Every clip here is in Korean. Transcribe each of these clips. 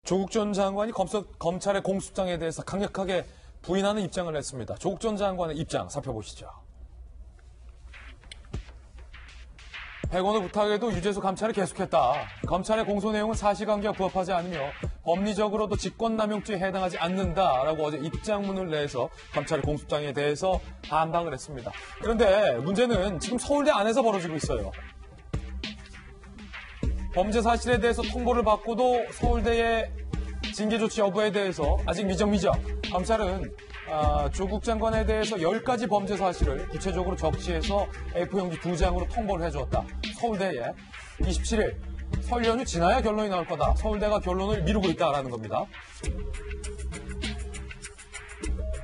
조국 전 장관이 검찰의 공소장에 대해서 강력하게 부인하는 입장을 냈습니다. 조국 전 장관의 입장 살펴보시죠. 백원의 부탁에도 유재수 감찰을 계속했다. 검찰의 공소 내용은 사실관계와 부합하지 않으며 법리적으로도 직권남용죄에 해당하지 않는다라고 어제 입장문을 내서 검찰의 공소장에 대해서 반박을 했습니다. 그런데 문제는 지금 서울대 안에서 벌어지고 있어요. 범죄 사실에 대해서 통보를 받고도 서울대의 징계 조치 여부에 대해서 아직 미정미정. 검찰은 조국 장관에 대해서 10가지 범죄 사실을 구체적으로 적시해서 A4용지 2장으로 통보를 해주었다. 서울대에 27일 설 연휴 지나야 결론이 나올 거다. 서울대가 결론을 미루고 있다라는 겁니다.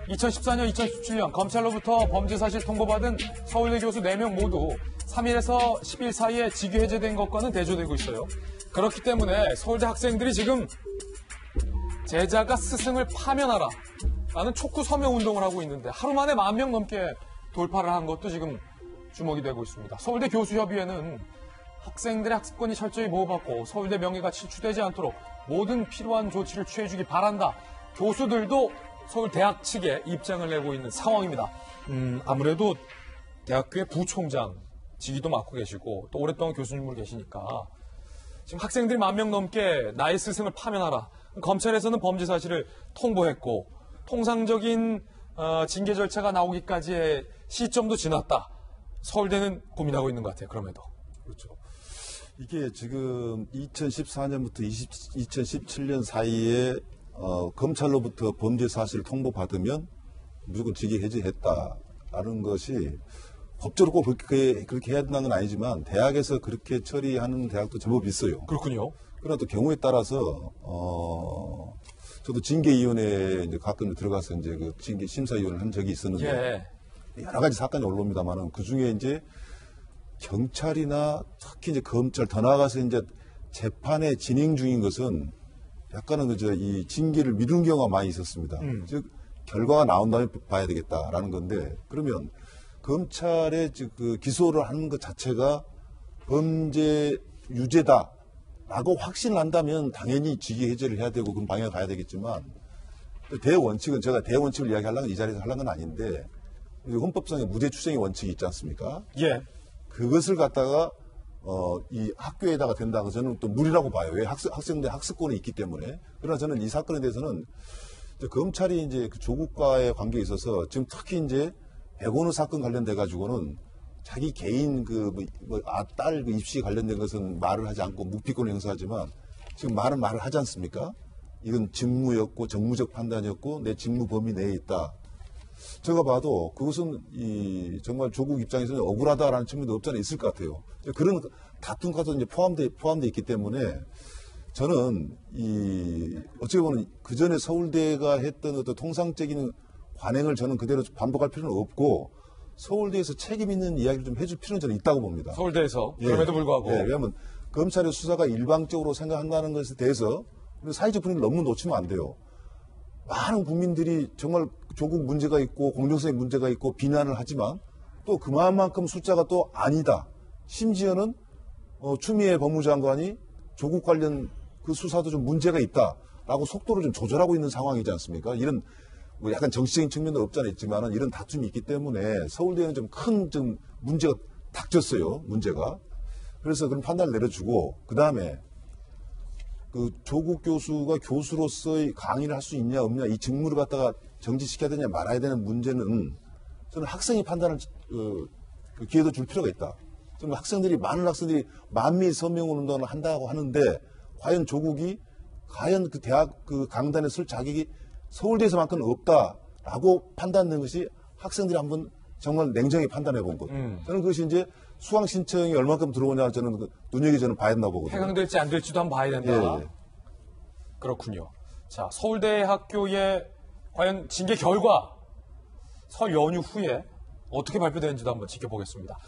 2014년, 2017년 검찰로부터 범죄 사실 통보받은 서울대 교수 4명 모두 3일에서 10일 사이에 직위 해제된 것과는 대조되고 있어요. 그렇기 때문에 서울대 학생들이 지금 제자가 스승을 파면하라 라는 촉구 서명 운동을 하고 있는데 하루 만에 10,000명 넘게 돌파를 한 것도 지금 주목이 되고 있습니다. 서울대 교수협의회는 학생들의 학습권이 철저히 보호받고 서울대 명예가 침추되지 않도록 모든 필요한 조치를 취해주기 바란다. 교수들도 서울대학 측에 입장을 내고 있는 상황입니다. 아무래도 대학교의 부총장 직위도 맡고 계시고 또 오랫동안 교수님으로 계시니까 지금 학생들이 10,000명 넘게 나의 스승을 파면하라. 검찰에서는 범죄 사실을 통보했고 통상적인 징계 절차가 나오기까지의 시점도 지났다. 서울대는 고민하고 있는 것 같아요. 그럼에도. 그렇죠. 이게 지금 2014년부터 2017년 사이에 검찰로부터 범죄 사실을 통보받으면 무조건 직위 해제했다라는 것이 법적으로 꼭 그렇게 해야 된다는 건 아니지만 대학에서 그렇게 처리하는 대학도 제법 있어요. 그렇군요. 그러나 또 경우에 따라서 저도 징계위원회에 이제 가끔 들어가서 이제 그 징계 심사위원을 한 적이 있었는데 여러 가지 사건이 올라옵니다만은 그 중에 이제 경찰이나 특히 이제 검찰 더 나아가서 이제 재판에 진행 중인 것은 약간은 이 징계를 미루는 경우가 많이 있었습니다. 즉 결과가 나온 다음에 봐야 되겠다라는 건데 그러면 검찰의 그 기소를 하는 것 자체가 범죄 유죄다라고 확신을 한다면 당연히 직위 해제를 해야 되고 그런 방향을 가야 되겠지만 대원칙은 제가 대원칙을 이야기하려면 이 자리에서 하려는 건 아닌데 헌법상의 무죄 추정의 원칙이 있지 않습니까? 예. 그것을 갖다가 이 학교에다가 된다고 저는 또 무리라고 봐요. 왜 학생들 학습권이 있기 때문에. 그러나 저는 이 사건에 대해서는 이제 검찰이 이제 그 조국과의 관계에 있어서 지금 특히 이제 백원우 사건 관련돼 가지고는 자기 개인 딸 입시 관련된 것은 말을 하지 않고 묵비권을 행사하지만 지금 말을 하지 않습니까? 이건 직무였고 정무적 판단이었고 내 직무 범위 내에 있다. 제가 봐도 그것은 정말 조국 입장에서는 억울하다라는 측면도 없지 않아 있을 것 같아요. 그런 다툼과도 이제 포함돼 있기 때문에 저는 어찌 보면 그 전에 서울대가 했던 어떤 통상적인 관행을 저는 그대로 반복할 필요는 없고 서울대에서 책임 있는 이야기를 좀 해줄 필요는 저는 있다고 봅니다. 서울대에서 예. 그럼에도 불구하고. 예. 왜냐하면 검찰의 수사가 일방적으로 생각한다는 것에 대해서 사회적 분위기를 너무 놓치면 안 돼요. 많은 국민들이 정말 조국 문제가 있고 공정성에 문제가 있고 비난을 하지만 또 그만큼 숫자가 또 아니다. 심지어는 추미애 법무장관이 조국 관련 그 수사도 좀 문제가 있다라고 속도를 좀 조절하고 있는 상황이지 않습니까? 이런 약간 정치적인 측면도 없지 않아 있지만은 이런 다툼이 있기 때문에 서울대는 좀 큰 문제가 닥쳤어요. 문제가. 그래서 그런 판단을 내려주고 그 다음에 그 조국 교수가 교수로서의 강의를 할 수 있냐 없냐 이 직무를 갖다가 정지시켜야 되냐 말아야 되는 문제는 저는 학생이 판단을 그 기회도 줄 필요가 있다. 저는 많은 학생들이 만미 서명 운동을 한다고 하는데 과연 조국이 과연 그 대학 그 강단에 설 자격이 서울대에서만큼은 없다라고 판단하는 것이 학생들이 한번 정말 냉정히 판단해 본 것. 저는 그것이 이제 수강 신청이 얼마큼 들어오냐 저는 눈여겨서 봐야 된다고 보거든요. 해당될지 안 될지도 한번 봐야 된다. 예. 그렇군요. 자, 서울대 학교의 과연 징계 결과 설 연휴 후에 어떻게 발표되는지도 한번 지켜보겠습니다.